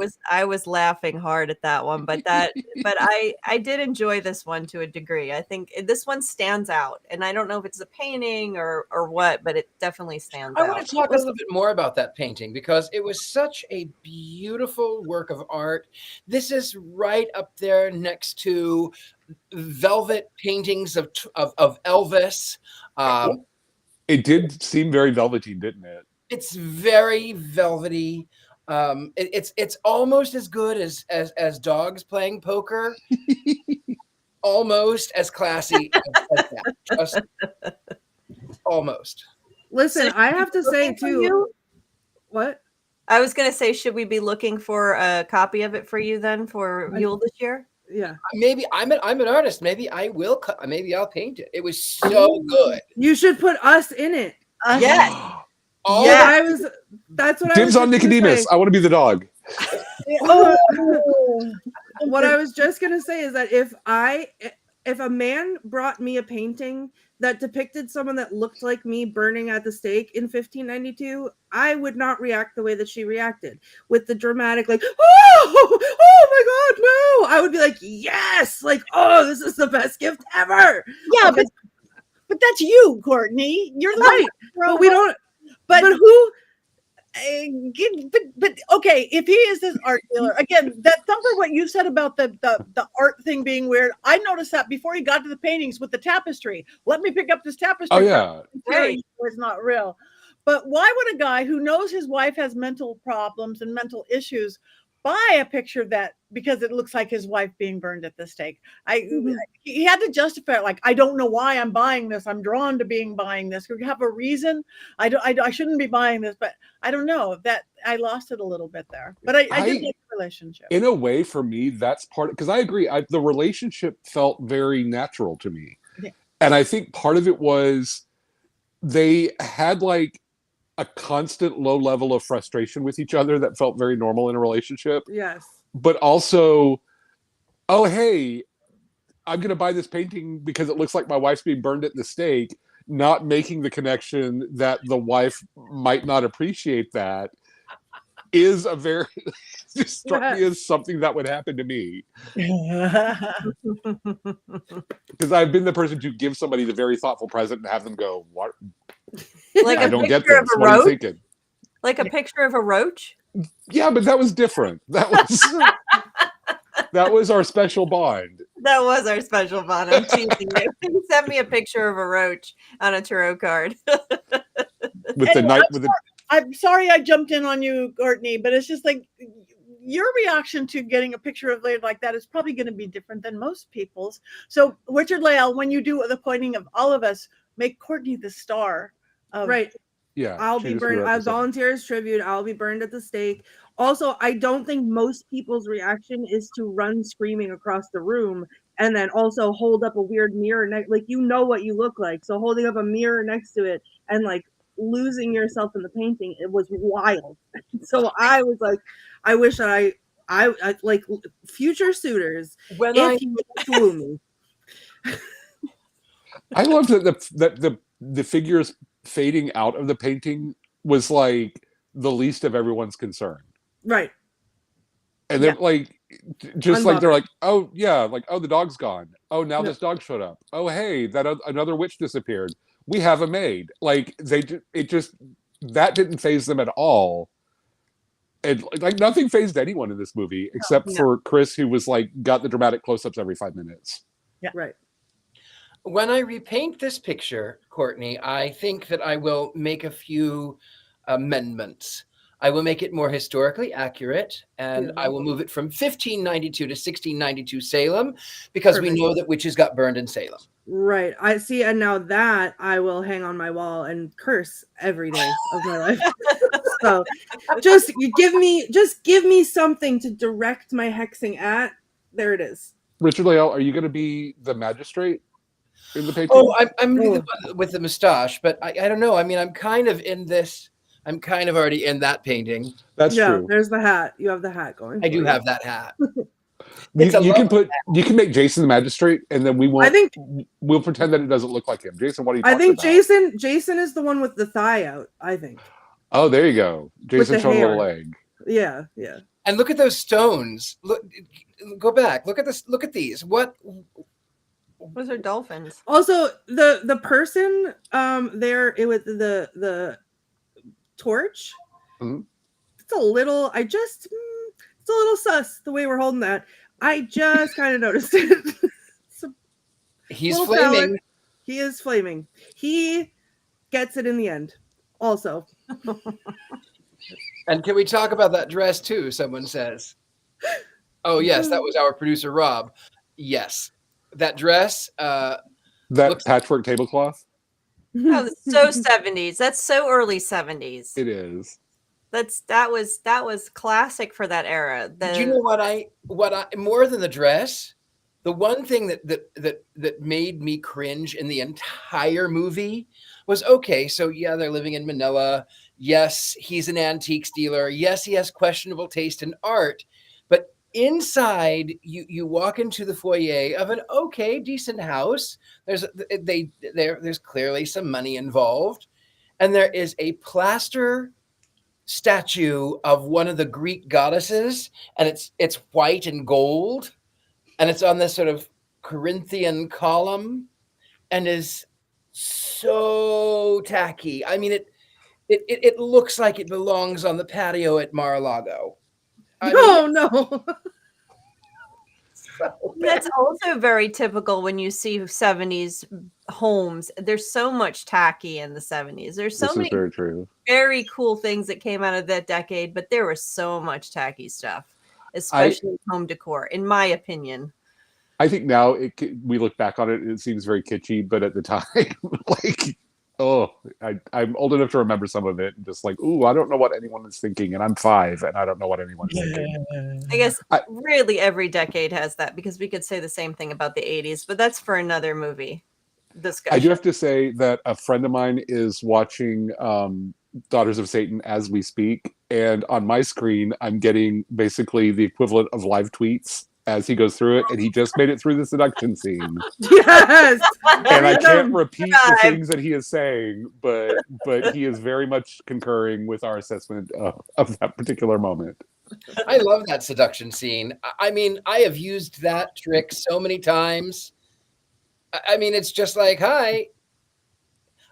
was laughing hard at that one, but I did enjoy this one to a degree. I think this one stands out, and I don't know if it's a painting or what, but it definitely stands out. I want to talk a little bit more about that painting because it was such a beautiful work of art. This is right up there next to velvet paintings of Elvis. It did seem very velveteen, didn't it? It's very velvety. It's almost as good as dogs playing poker. Almost as classy as that. Just almost. Listen, I have to say Looking for too. you? What? I was going to say, should we be looking for a copy of it for you then for Yule this year? Yeah. Maybe I'm an artist. Maybe I will. Maybe I'll paint it. It was so good. You should put us in it. Yes. Oh, Yeah, that's what I was Dibs on just gonna Nicodemus. say. I want to be the dog. What I was just gonna say is that if a man brought me a painting that depicted someone that looked like me burning at the stake in 1592, I would not react the way that she reacted with the dramatic, like, oh my God, no. I would be like, yes, like, oh, this is the best gift ever. Yeah, but that's you, Courtney. You're the Right. one. But we don't, But but who? but okay, if he is this art dealer again, that Thumper, what you said about the art thing being weird, I noticed that before he got to the paintings with the tapestry. Let me pick up this tapestry. Oh yeah. Right. It's not real. But why would a guy who knows his wife has mental problems and mental issues buy a picture that because it looks like his wife being burned at the stake? He had to justify it, like, I don't know why I'm buying this. I'm drawn to buying this. We have a reason. I shouldn't be buying this, but I don't know. That I lost it a little bit there. But I did like the relationship. In a way, for me, that's part, because I agree. The relationship felt very natural to me. Yeah. And I think part of it was they had like a constant low level of frustration with each other that felt very normal in a relationship. Yes. But also, oh, hey, I'm going to buy this painting because it looks like my wife's being burned at the stake, not making the connection that the wife might not appreciate that is a very, just struck me as something that would happen to me. Because I've been the person to give somebody the very thoughtful present and have them go, what? Like I don't get picture this. of a What are you roach? thinking? Like a picture of a roach? Yeah, but that was different. That was that was our special bond. That was our special bond. I'm teasing you. He sent me a picture of a roach on a tarot card. With the night with the I'm sorry I jumped in on you, Courtney, but it's just like your reaction to getting a picture of Lillard like that is probably going to be different than most people's. So, Richard-Lael, when you do the pointing of all of us, make Courtney the star. Right. Yeah. I'll be burned. I volunteer as tribute. I'll be burned at the stake. Also, I don't think most people's reaction is to run screaming across the room and then also hold up a weird mirror. Like, you know what you look like. So holding up a mirror next to it and like losing yourself in the painting, it was wild. So I was like, I wish I like future suitors, When if you would to woo me. I love that the figures fading out of the painting was like the least of everyone's concern. Right. And they're like, just like, they're like, oh yeah, like, oh, the dog's gone. Oh, now this dog showed up. Oh, hey, that another witch disappeared. We have a maid. Like that didn't faze them at all. And like nothing fazed anyone in this movie except for Chris, who was like got the dramatic close-ups every 5 minutes. Yeah. Right. When I repaint this picture, Courtney, I think that I will make a few amendments. I will make it more historically accurate, and I will move it from 1592 to 1692 Salem, because we know that witches got burned in Salem. Right. I see. And now that I will hang on my wall and curse every day of my life. So just give me something to direct my hexing at. There it is. Richard-Lael, are you going to be the magistrate in the painting? Oh, I'm the one with the mustache, but I don't know. I mean, I'm kind of in this. I'm kind of already in that painting. That's true. There's the hat. You have the hat going. I do have that hat. You can make Jason the magistrate, and then we won't. We'll pretend that it doesn't look like him. Jason, what are you talking about? Jason is the one with the thigh out, I think. Oh, there you go. Jason showing a little leg. Yeah, yeah. And look at those stones. Look, go back. Look at this. Look at these. What? Those are dolphins. Also, the person there with the torch. Mm-hmm. It's a little. It's a little sus the way we're holding that. I just kind of noticed it. He's flaming. He is flaming. He gets it in the end. Also, And can we talk about that dress too? Someone says. Oh yes, that was our producer Rob. Yes, that dress. That Looks- patchwork tablecloth. Oh, so 70s. That's so early 70s. It is. That was classic for that era. Do you know what I more than the dress? The one thing that made me cringe in the entire movie was, okay, so yeah, they're living in Manila. Yes, he's an antiques dealer. Yes, he has questionable taste in art. But inside, you walk into the foyer of an okay, decent house. There's clearly some money involved, and there is a plaster statue of one of the Greek goddesses, and it's white and gold, and it's on this sort of Corinthian column, and is so tacky. I mean, it looks like it belongs on the patio at Mar-a-Lago. No. So That's also very typical when you see 70s homes. There's so much tacky in the 70s. There's so This many is very true. very cool things that came out of that decade, but there was so much tacky stuff, especially home decor, in my opinion. I think now we look back on it and it seems very kitschy, but at the time, like, oh, I'm old enough to remember some of it, and just like, ooh, I don't know what anyone is thinking, and I'm 5, and I don't know what anyone's thinking. I guess really every decade has that, because we could say the same thing about the 80s, but that's for another movie discussion. I do have to say that a friend of mine is watching Daughters of Satan as we speak, and on my screen, I'm getting basically the equivalent of live tweets as he goes through it, and he just made it through the seduction scene. Yes. And I can't repeat the things that he is saying, but he is very much concurring with our assessment of that particular moment. I love that seduction scene. I mean, I have used that trick so many times. I mean, it's just like, hi,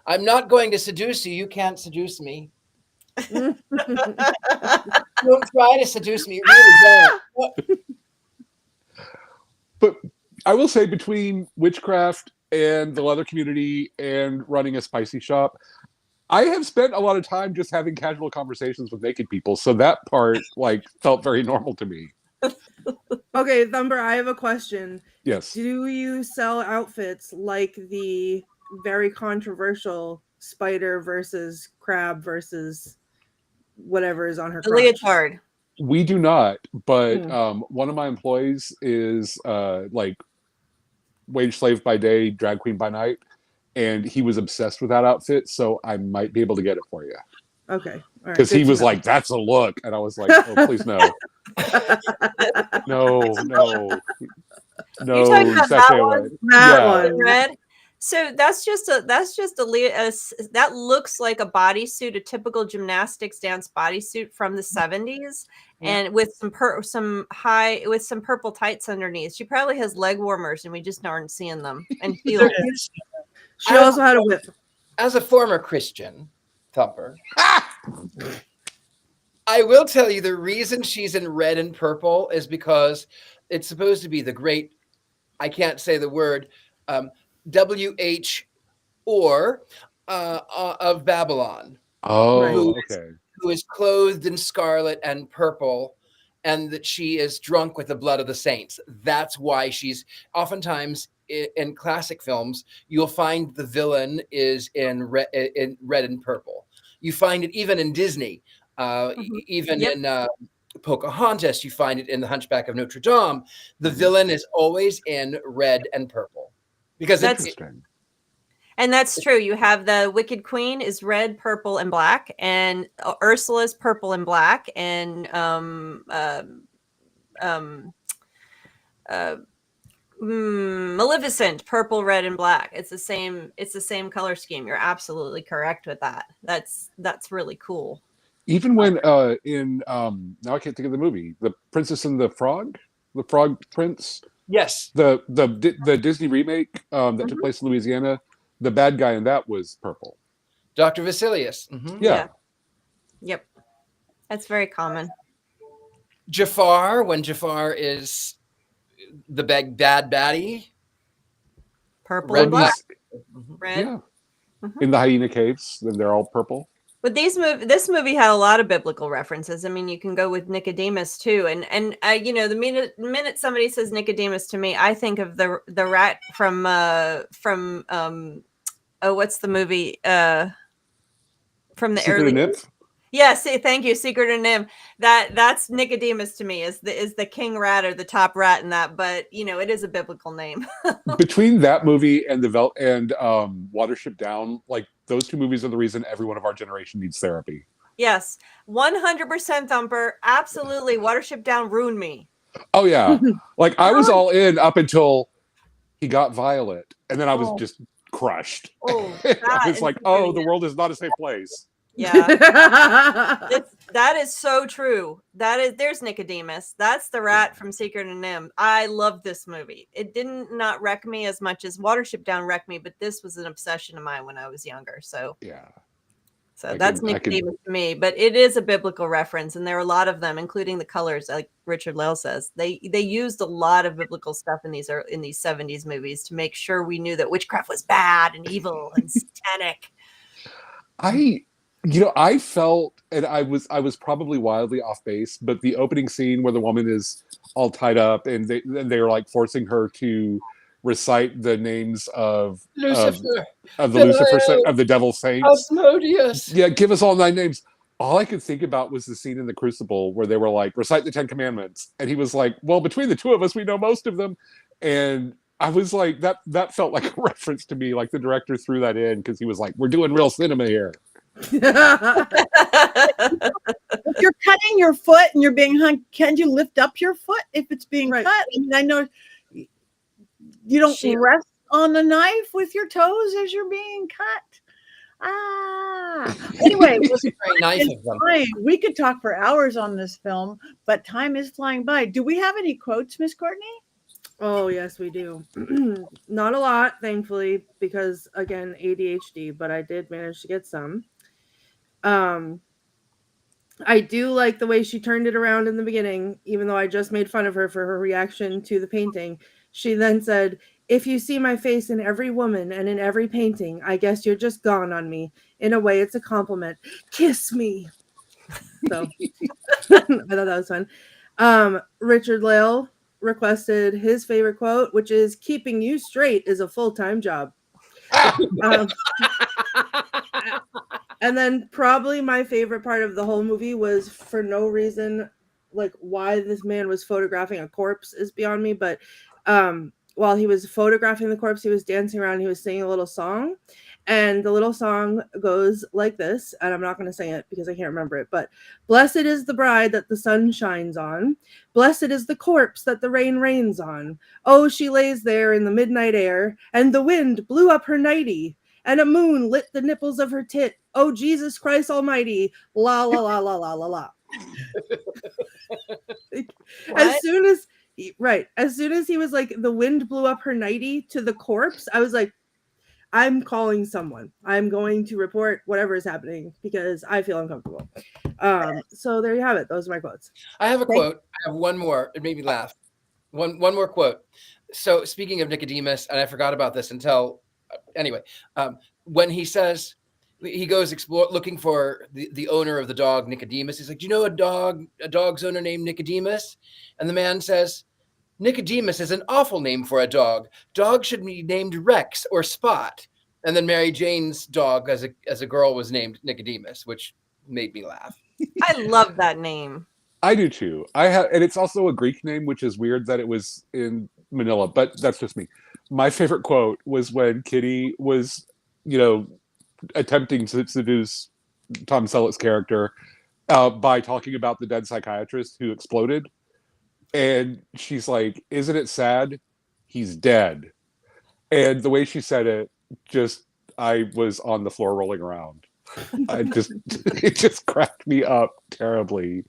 I'm not going to seduce you. You can't seduce me. Don't try to seduce me. Really don't. But I will say, between witchcraft and the leather community and running a spicy shop, I have spent a lot of time just having casual conversations with naked people. So that part felt very normal to me. Okay, Thumper, I have a question. Yes. Do you sell outfits like the very controversial spider versus crab versus whatever is on her The crotch? leotard. We do not, but one of my employees is wage slave by day, drag queen by night, and he was obsessed with that outfit, so I might be able to get it for you. Okay. All right. Because he was like, that's a look. And I was like, oh, please no. No. You're talking about sachet that away. one? That one. Red. So that's just a that looks like a bodysuit, a typical gymnastics dance bodysuit from the 70s, and with some purple tights underneath. She probably has leg warmers, and we just aren't seeing them. And heels. She also had a whip. As a former Christian, Thumper, I will tell you the reason she's in red and purple is because it's supposed to be the great, I can't say the word, W.H. Orr of Babylon. Oh, okay. Who is clothed in scarlet and purple, and that she is drunk with the blood of the saints. That's why she's oftentimes in classic films, you'll find the villain is in red and purple. You find it even in Disney, even in Pocahontas, you find it in The Hunchback of Notre Dame. The villain is always in red and purple. Because that's true. You have the Wicked Queen is red, purple, and black, and Ursula's purple and black, and Maleficent, purple, red, and black. It's the same color scheme. You're absolutely correct with that. That's really cool. Even when in now I can't think of the movie, The Princess and the Frog Prince. Yes. The Disney remake that took place in Louisiana, the bad guy in that was purple. Dr. Vasilius. Mm-hmm. Yeah. Yep. That's very common. Jafar, when Jafar is the bad baddie. Purple and black. Red. Yeah. In the hyena caves, then they're all purple. But this movie had a lot of biblical references. I mean, you can go with Nicodemus too, and the minute somebody says Nicodemus to me, I think of the rat from what's the movie from the Secret early of Nymph? Yes, thank you, Secret of Nim. That's Nicodemus to me is the king rat or the top rat in that, but it is a biblical name. Between that movie and Watership Down, like those two movies are the reason everyone of our generation needs therapy. Yes, 100% Thumper. Absolutely, Watership Down ruined me. Oh yeah, like I was all in up until he got Violet, and then I was just crushed. Oh, I was like, oh, the world is not a safe place. Yeah, that is so true. There's Nicodemus. That's the rat from Secret of Nim. I love this movie. It didn't not wreck me as much as Watership Down wrecked me, but this was an obsession of mine when I was younger. So yeah, that's Nicodemus to me. But it is a biblical reference, and there are a lot of them, including the colors, like Richard-Lael says. They used a lot of biblical stuff in these 70s movies to make sure we knew that witchcraft was bad and evil and satanic. I felt, and I was probably wildly off base, but the opening scene where the woman is all tied up and they're like forcing her to recite the names of Lucifer, of the devil's saints. Asmodeus. Yeah, give us all 9 names. All I could think about was the scene in the Crucible where they were like, recite the 10 commandments. And he was like, well, between the two of us, we know most of them. And I was like, that felt like a reference to me. Like the director threw that in because he was like, we're doing real cinema here. If you're cutting your foot and you're being hung, can you lift up your foot if it's being cut? I mean, I know you don't rest on the knife with your toes as you're being cut. Anyway, we could talk for hours on this film, but time is flying by. Do we have any quotes, Miss Courtney? Oh, yes, we do. Not a lot, thankfully, because, again, ADHD, but I did manage to get some. I do like the way she turned it around in the beginning, even though I just made fun of her for her reaction to the painting. She then said, if you see my face in every woman and in every painting, I guess you're just gone on me. In a way, it's a compliment. Kiss me. So I thought that was fun. Richard-Lael requested his favorite quote, which is, keeping you straight is a full-time job. And then probably my favorite part of the whole movie was, for no reason, like why this man was photographing a corpse is beyond me, but while he was photographing the corpse, he was dancing around, he was singing a little song, and the little song goes like this, and I'm not going to sing it because I can't remember it, but blessed is the bride that the sun shines on, blessed is the corpse that the rain rains on, oh, she lays there in the midnight air, and the wind blew up her nightie, and a moon lit the nipples of her tit, oh, Jesus Christ almighty, la la la la la la la. As soon as he was like, the wind blew up her nightie to the corpse, I was like, I'm calling someone. I'm going to report whatever is happening because I feel uncomfortable. So there you have it. Those are my quotes. I have a quote. I have one more. It made me laugh. One more quote. So speaking of Nicodemus, and I forgot about this until anyway, when he says he goes looking for the owner of the dog, Nicodemus. He's like, do you know a dog's owner named Nicodemus? And the man says, Nicodemus is an awful name for a dog. Dog should be named Rex or Spot. And then Mary Jane's dog as a girl was named Nicodemus, which made me laugh. I love that name. I do too. And it's also a Greek name, which is weird that it was in Manila, but that's just me. My favorite quote was when Kitty was, attempting to seduce Tom Selleck's character by talking about the dead psychiatrist who exploded. And she's like, isn't it sad? He's dead. And the way she said it, I was on the floor rolling around. It just cracked me up terribly.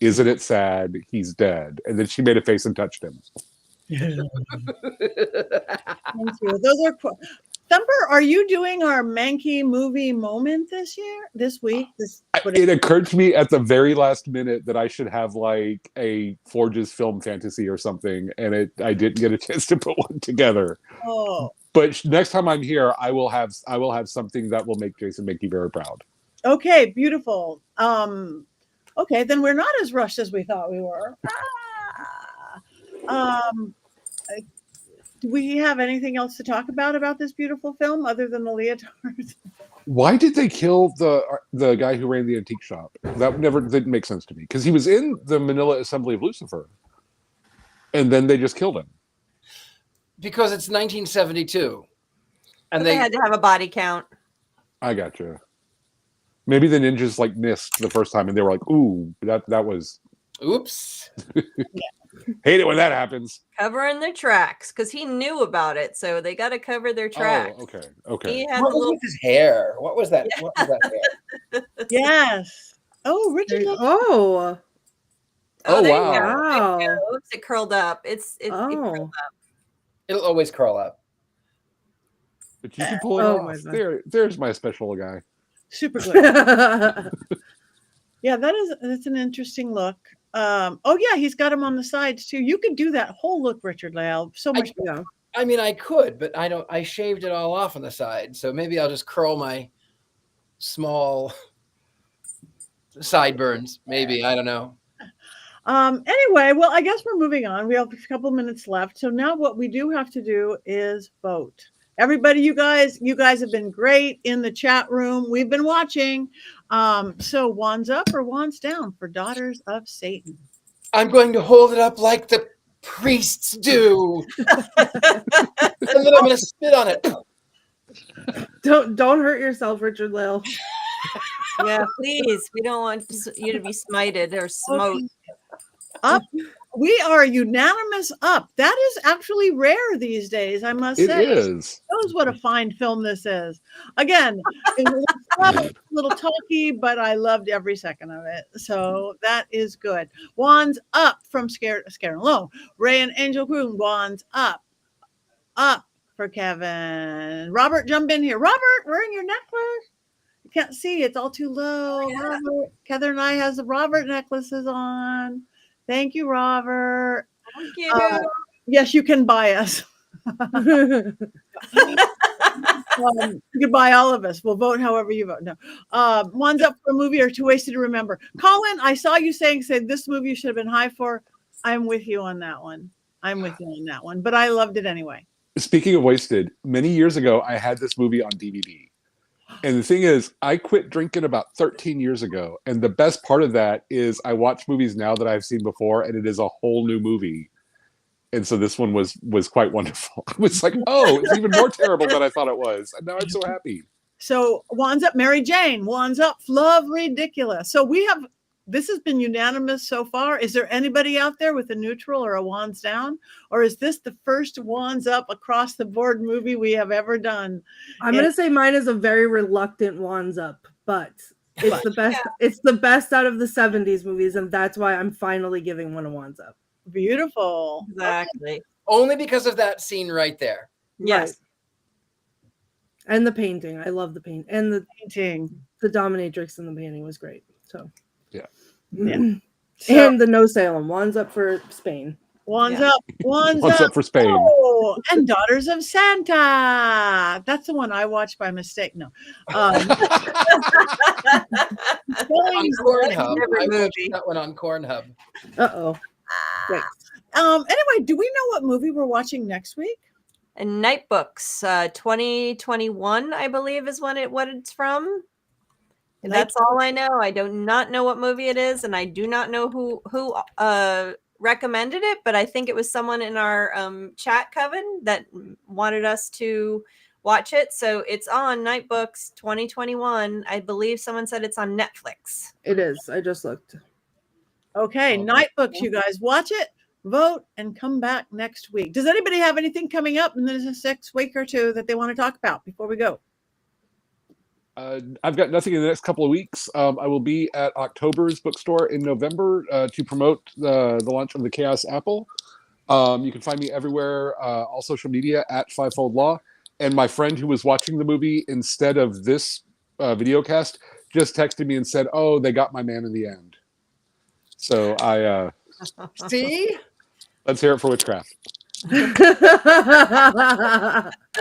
Isn't it sad? He's dead. And then she made a face and touched him. Thank you. Those are Thumper, are you doing our Mankey movie moment this week? It occurred to me at the very last minute that I should have like a Forge's film fantasy or something, and I didn't get a chance to put one together. Oh. But next time I'm here, I will have something that will make Jason Mankey very proud. Okay, beautiful. Okay, then we're not as rushed as we thought we were. Do we have anything else to talk about this beautiful film other than the leotards? Why did they kill the guy who ran the antique shop? That never didn't make sense to me because he was in the Manila Assembly of Lucifer, and then they just killed him. Because it's 1972, and They had to have a body count. I gotcha. Maybe the ninjas like missed the first time, and they were like, "Ooh, that was." Oops. Hate it when that happens. Covering their tracks because he knew about it, so they got to cover their tracks. Oh, okay. He had What the was little. with his hair? What was that? What was that hair? Yes. Oh, Richard. Oh, Oh, there you wow. go. wow. There you go. Oops, it curled up. It curled Oh, up. It'll always curl up. But you can pull it Oh, off. my God. There's my special guy. Super good. Yeah, that's an interesting look. Oh yeah, he's got him on the sides too. You could do that whole look, Richard-Lael. So much. yeah. I mean, I could, but I don't. I shaved it all off on the side, so maybe I'll just curl my small sideburns. Maybe, I don't know. Anyway, well, I guess we're moving on. We have a couple minutes left. So now what we do have to do is vote. Everybody, you guys have been great in the chat room. We've been watching. So wands up or wands down for Daughters of Satan? I'm going to hold it up like the priests do, and then I'm going to spit on it. Don't hurt yourself, Richard-Lael. Yeah, please. We don't want you to be smited or smote. Up. We are unanimous up. That is actually rare these days, I must It say. is. Knows what a fine film this is. Again, it was a little talky, but I loved every second of it. So that is good. Wands up from Scared Alone. Ray and Angel Queen, wands up. Up for Kevin. Robert, jump in here. Robert, wearing your necklace. You can't see, it's all too low. Robert, Heather and I has the Robert necklaces on. Thank you, Robert. Thank you. Yes, you can buy us. You can buy all of us. We'll vote however you vote. No. One's up for a movie or too wasted to remember. Colin, I saw you saying this movie should have been high for. I'm with you on that one. But I loved it anyway. Speaking of wasted, many years ago, I had this movie on DVD. And the thing is, I quit drinking about 13 years ago. And the best part of that is I watch movies now that I've seen before, and it is a whole new movie. And so this one was quite wonderful. I was like, oh, it's even more terrible than I thought it was. And now I'm so happy. So wands up, Mary Jane. Wands up, Love Ridiculous. So this has been unanimous so far. Is there anybody out there with a neutral or a wands down? Or is this the first wands up across the board movie we have ever done? I'm going to say mine is a very reluctant wands up, but it's the best. Yeah. It's the best out of the 70s movies. And that's why I'm finally giving one a wands up. Beautiful. Exactly. Okay. Only because of that scene right there. Yes. Right. And the painting. I love the paint. And the painting. The dominatrix in the painting was great. So. Yeah. And the No Salem. Wands up for Spain. Wands up. Wands up for Spain. Oh, and Daughters of Santa. That's the one I watched by mistake. No. On Cornhub. I watched that one on Cornhub. Uh-oh. Right. Anyway, do we know what movie we're watching next week? And Night Books, 2021, I believe, is what it's from. And that's all I know. I do not know what movie it is, and I do not know who recommended it, but I think it was someone in our chat coven that wanted us to watch it. So it's on Night Books 2021. I believe someone said it's on Netflix. It is. I just looked. Okay, Night Books, you guys watch it, vote, and come back next week. Does anybody have anything coming up in the next week or two that they want to talk about before we go? I've got nothing in the next couple of weeks. I will be at October's bookstore in November to promote the launch of the Chaos Apple. You can find me everywhere, all social media at Fivefold Law. And my friend who was watching the movie instead of this video cast just texted me and said, "Oh, they got my man in the end." So I see. Let's hear it for Witchcraft.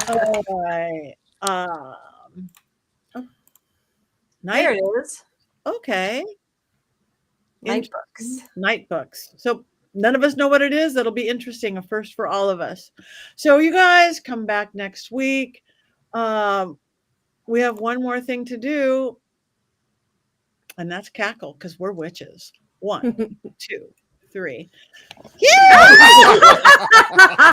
All right. There Night. it is. Okay. Night books. Night books. So none of us know what it is. That'll be interesting. A first for all of us. So you guys come back next week. We have one more thing to do, and that's cackle because we're witches. 1, 2, 3. Yeah!